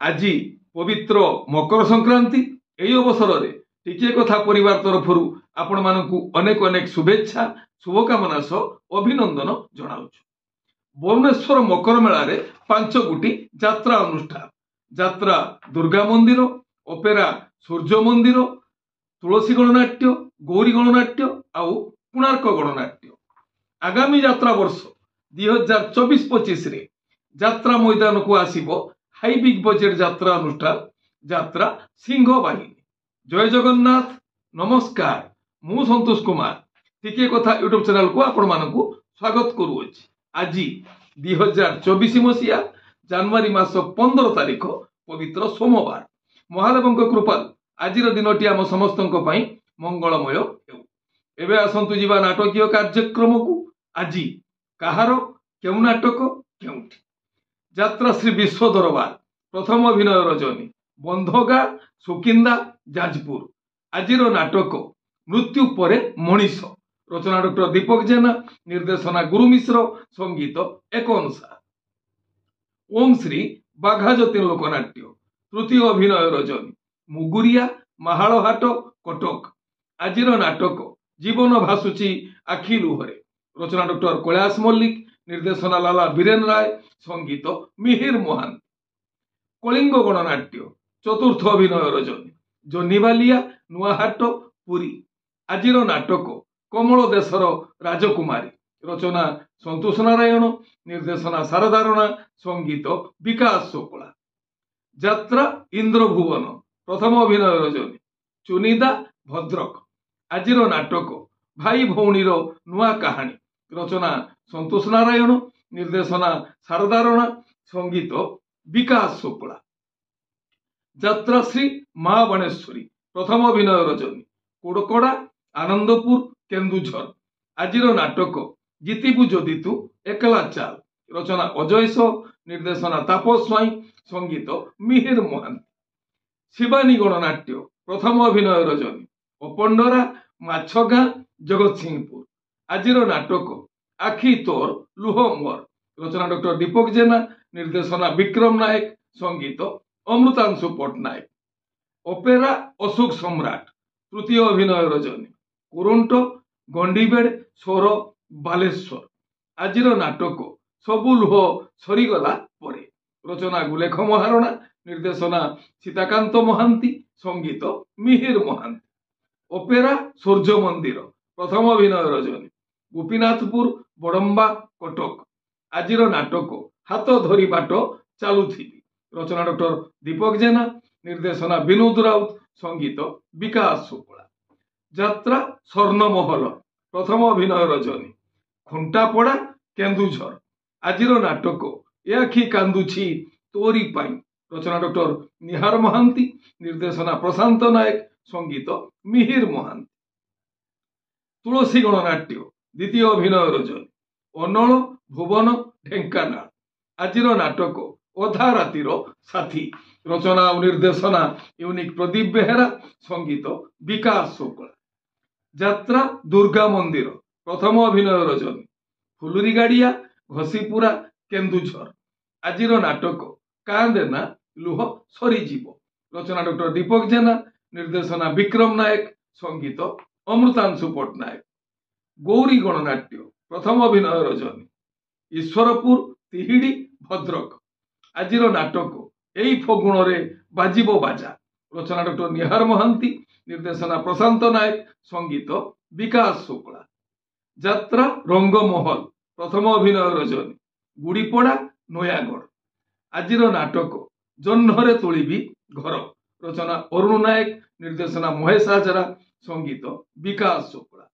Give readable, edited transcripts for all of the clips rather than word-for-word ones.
আজি पवित्र मकर संक्रांति এই অবসরে টিকে কথা পরিবার তরফରୁ आपण मानकु अनेक अनेक शुभेच्छा शुभकामना सह अभिनंदन जनाउछु। भुवनेश्वर मकर मेला 5 गोटी यात्रा अनुष्ठान यात्रा दुर्गा मंदिर ओपेरा सूर्य मंदिर तुलसी गणनाट्य गौरी गणनाट्य आउ कोणार्क गणनाट्य आगामी यात्रा वर्ष 2024-25 रे यात्रा मैदान को आसीबो हाई बिग बजेट यात्रा अनुष्ठान यात्रा सिंह बाहिनी। जय जगन्नाथ नमस्कार मु संतोष कुमार टिके कथा यूट्यूब चैनल को आपण मानकु स्वागत करूछि। आज 2024 मसीहा जनवरी मास 15 तारिख पवित्र सोमवार महादेवଙ୍କ कृपा आज दिनटी आम समस्त मंगलमय हेउ। एबे आसंतु जीवा नाटकीय कार्यक्रम को आज कहार केउ नाटक केउठी यात्रा श्री विश्व दरबार प्रथम अभिनय रजनी बंधगा सुकिंदा जाजपुर आजिर नाटक मृत्यु परे मनीष रचना डॉक्टर दीपक जेना निर्देशना गुरु मिश्र संगीत एक अनुसार ओम श्री बाघा ज्योति लोकनाट्य तृतीय अभिनय रजनी मुगुरिया महालहाट कटक आजिर नाटक जीवन भासुची आखि लुहरे रचना डॉक्टर कैलाश मल्लिक निर्देशना लाला बीरेन राय संगीत मिहिर मोहान कलिंग गणनाट्य चतुर्थ अभिनय रजनी जनिवालिया नुआहाट पुरी आजिर नाटक कमल देशर राजकुमारी रचना संतोष नारायण निर्देशना शारदा राणा संगीत विकास शुक्ला यात्रा इंद्रभुवन प्रथम अभिनय रजनी चुनिदा भद्रक आजिर नाटक भाई भौणीर नुआ कहानी रचना संतोष नारायण निर्देशना शारदा राणा संगीत विकास शुक्ला यात्रा श्री महाबाणेश्वरी प्रथम अभिनय रजनी कोड़कड़ा आनंदपुर केन्दुझर आजिर नाटक जीतिबु जदि तू एकला चाल रचना अजय सो निर्देशना तापस स्वाई संगीत मिहिर मोहान शिवानी गणनाट्य प्रथम अभिनय रजनी अपंडरा माछगा जगत सिंहपुर आजिर नाटक आखि तोर लुह मोर रचना डॉक्टर दीपक जेना निर्देशना विक्रम नायक संगीत अमृतांशु पट्टनायक ओपेरा अशोक सम्राट तृतीय अभिनय रजनी कुरुंट गंडीबेड़ स्वर बालेश्वर आजिर नाटक सबु लुह सरीगला परे रचना गुलेख महारणा निर्देशना सीताकांत महांती संगीत मिहिर महांती ओपेरा सूर्य मंदिर प्रथम अभिनय रजनी गोपीनाथपुर बड़म्बा कटक आजिर नाटक हाथ धरी बाट चालुथिबी रचना डॉक्टर दीपक जेना निर्देशना विनोद राउत संगीत विकास शुक्ला यात्रा स्वर्णमहल प्रथम अभिनय रजनी खुंटापड़ा केन्दुझर आजिर नाटक ए आखि कांदुछि तोरी पाई रचना डॉक्टर निहार महांती निर्देशना प्रशांत नायक संगीत मिहिर महांती तुलसी गणनाट्य द्वितीय अभिनय रजनी अनल भुवन ढेंकानाल आजिर नाटक अधा रातिर साथी रचना और निर्देशना यूनिक प्रदीप बेहेरा संगीत विकास शुक्ला यात्रा दुर्गा मंदिर प्रथम अभिनय रजनी फुलुरी गाड़िया घसीपुरा केन्दुझर आजिर नाटक कांदेना लुह सरीजीव रचना डॉक्टर दीपक जेना निर्देशना विक्रम नायक संगीत अमृतांशु पट्टनायक गौरी गणनाट्य प्रथम अभिनय रजनी ईश्वरपुर तिहिड़ी भद्रक आजिर नाटक एई फगुण रे बाजिबो बाजा रचना डॉक्टर निहार महांती निर्देशना प्रशांत नायक संगीत विकास शुक्ला यात्रा रंगमहल प्रथम अभिनय रजनी गुड़ीपड़ा नयागढ़ आजिर नाटक जह्नरे तोलिबी घर रचना अरुण नायक निर्देशना महेश हाजरा संगीत विकास शुक्ला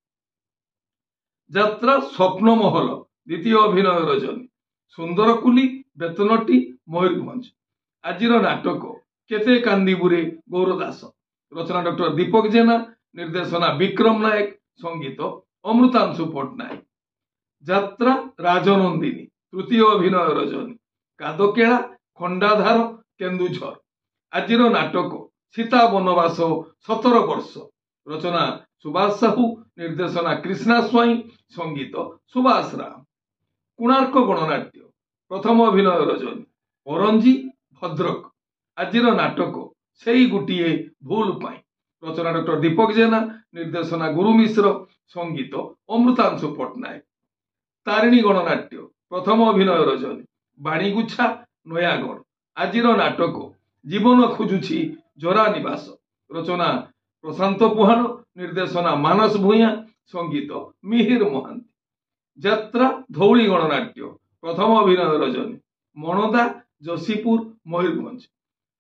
यात्रा स्वप्नमहल द्वितीय अभिनय रजनी सुंदरकुली बेतनटी मयूरभंज आजिर नाटक केते कांदीबुरे गौरदास रचना डॉक्टर दीपक जेना निर्देशना विक्रम नायक संगीत अमृतांशु पट्टनायक यात्रा राजनंदिनी तृतीय अभिनय रजनी कादकेला खंडाधार केन्दुझर आजिर नाटक सीता बनवास 17 वर्ष रचना सुभाष साहू निर्देशना कृष्णा स्वाई संगीत सुभाष राम कोणार्क गणनाट्य प्रथम अभिनय रजनी औरंजी भद्रक ଆଜିର ନାଟକ ସେଇ ଗୋଟିଏ ଭୁଲ ପାଇଁ। ରଚନା ଡକ୍ଟର ଦୀପକ ଜେନା, ନିର୍ଦ୍ଦେଶନା ଗୁରୁ ମିଶ୍ର, ସଙ୍ଗୀତ ଅମୃତାଂଶୁ ପଟ୍ଟନାୟକ। ତାରିଣୀ ଗଣନାଟ୍ୟ ପ୍ରଥମ ଅଭିନୟ ରଜନୀ, ବାଣୀଗୁଚ୍ଛା ନୟାଗଡ଼। ଆଜିର ନାଟକ ଜୀବନ ଖୋଜୁଛି ଜରା ନିବାସ। ରଚନା ପ୍ରଶାନ୍ତ ପୁହାଣ, ନିର୍ଦ୍ଦେଶନା ମାନସ ଭୂୟାଁ, ସଙ୍ଗୀତ ମିହିର ମହାନ୍ତି। ଯାତ୍ରା ଧଉଳି ଗଣନାଟ୍ୟ ପ୍ରଥମ ଅଭିନୟ ରଜନୀ, ମଣଦା ଯଶୀପୁର ମୟୂରଭଞ୍ଜ।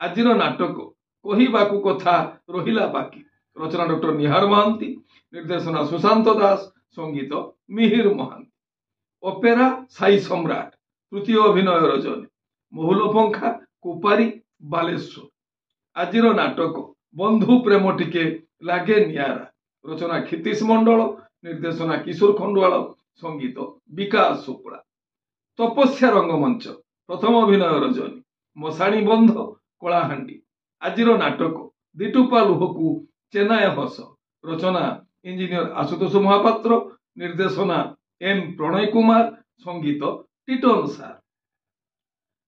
ଆଜିର ନାଟକ କହିବାକୁ କଥା ରହିଲା ବାକି। ରଚନା ଡକ୍ଟର ନିହାର ମହାନ୍ତି, ନିର୍ଦ୍ଦେଶନା ସୁଶାନ୍ତ ଦାସ, ସଙ୍ଗୀତ ମିହିର ମହାନ୍ତି। ଅପେରା ସାଇ ସମ୍ରାଟ ତୃତୀୟ ଅଭିନୟ ରଜନୀ, ମହୁଲ ପଙ୍ଖା କୁପାରୀ ବାଲେଶ୍ୱର। ଆଜିର ନାଟକ ବନ୍ଧୁ ପ୍ରେମ ଟିକେ ଲାଗେ ନିଆରା। ରଚନା କ୍ଷିତୀଶ ମଣ୍ଡଳ, ନିର୍ଦ୍ଦେଶନା କିଶୋର ଖଣ୍ଡୁଆଳ, ସଙ୍ଗୀତ ବିକାଶ ଶୁକ୍ଳା। ତପସ୍ୟା ରଙ୍ଗମଞ୍ଚ ପ୍ରଥମ ଅଭିନୟ ରଜନୀ, ମଶାଣୀ ବନ୍ଧ କଳାହାଣ୍ଡି। ଆଜିର ନାଟକ ଦିଟୁପା ଲୁହକୁ ଚେନାଏ ହସ। ରଚନା ଇଞ୍ଜିନିୟର ଆଶୁତୋଷ ମହାପାତ୍ର, ନିର୍ଦ୍ଦେଶନା ଏମ୍ ପ୍ରଣୟ କୁମାର, ସଙ୍ଗୀତ ଟିଟନ ସାର।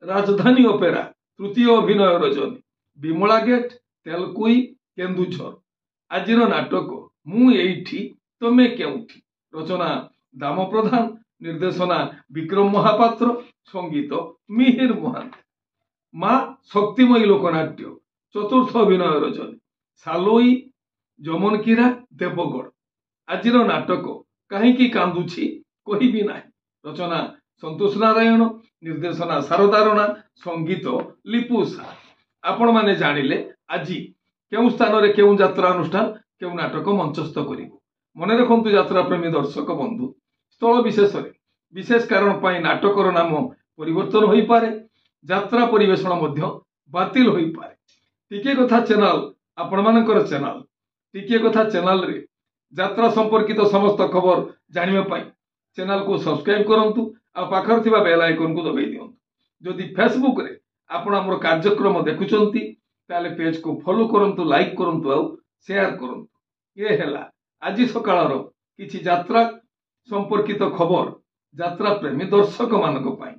ରାଜଧାନୀ ଅପେରା ତୃତୀୟ ଅଭିନୟ ରଜନୀ, ବିମଳା ଗେଟ୍ ତେଲକୋଇ କେନ୍ଦୁଝର। ଆଜିର ନାଟକ ମୁଁ ଏଇଠି ତମେ କେଉଁଠି। ରଚନା ଦାମ ପ୍ରଧାନ, ନିର୍ଦ୍ଦେଶନା ବିକ୍ରମ ମହାପାତ୍ର, ସଙ୍ଗୀତ ମିହିର ମହାନ୍ତି। ମା ଶକ୍ତିମୟୀ ଲୋକନାଟ୍ୟ ଚତୁର୍ଥ ଅଭିନୟ ରଜନୀ, ସାଲୋଇ ଯମନକିରା ଦେବଗଡ଼। ଆଜିର ନାଟକ କାହିଁକି କାନ୍ଦୁଛି କହିବି ନାହିଁ। ରଚନା ସନ୍ତୋଷ ନାରାୟଣ, ନିର୍ଦ୍ଦେଶନା ଶାରଦା ରଣା, ସଙ୍ଗୀତ ଲିପୁ ସା। ଆପଣମାନେ ଜାଣିଲେ ଆଜି କେଉଁ ସ୍ଥାନରେ କେଉଁ ଯାତ୍ରା ଅନୁଷ୍ଠାନ କେଉଁ ନାଟକ ମଞ୍ଚସ୍ଥ କରିବୁ। ମନେ ରଖନ୍ତୁ ଯାତ୍ରା ପ୍ରେମୀ ଦର୍ଶକ ବନ୍ଧୁ, ସ୍ଥଳ ବିଶେଷରେ ବିଶେଷ କାରଣ ପାଇଁ ନାଟକର ନାମ ପରିବର୍ତ୍ତନ ହୋଇପାରେ, ଯାତ୍ରା ପରିବେଷଣ ମଧ୍ୟ ବାତିଲ ହୋଇପାରେ। ଟିକିଏ କଥା ଚ୍ୟାନେଲ ଆପଣମାନଙ୍କର ଚ୍ୟାନେଲ। ଟିକିଏ କଥା ଚ୍ୟାନେଲରେ ଯାତ୍ରା ସମ୍ପର୍କିତ ସମସ୍ତ ଖବର ଜାଣିବା ପାଇଁ ଚ୍ୟାନେଲକୁ ସବସ୍କ୍ରାଇବ କରନ୍ତୁ ଆଉ ପାଖରେ ଥିବା ବେଲ ଆଇକନକୁ ଦବାଇ ଦିଅନ୍ତୁ। ଯଦି ଫେସବୁକରେ ଆପଣ ଆମର କାର୍ଯ୍ୟକ୍ରମ ଦେଖୁଛନ୍ତି ତାହେଲେ ପେଜକୁ ଫଲୋ କରନ୍ତୁ, ଲାଇକ୍ କରନ୍ତୁ ଆଉ ସେୟାର କରନ୍ତୁ। ଏ ହେଲା ଆଜି ସକାଳର କିଛି ଯାତ୍ରା ସମ୍ପର୍କିତ ଖବର ଯାତ୍ରା ପ୍ରେମୀ ଦର୍ଶକ ମାନଙ୍କ ପାଇଁ।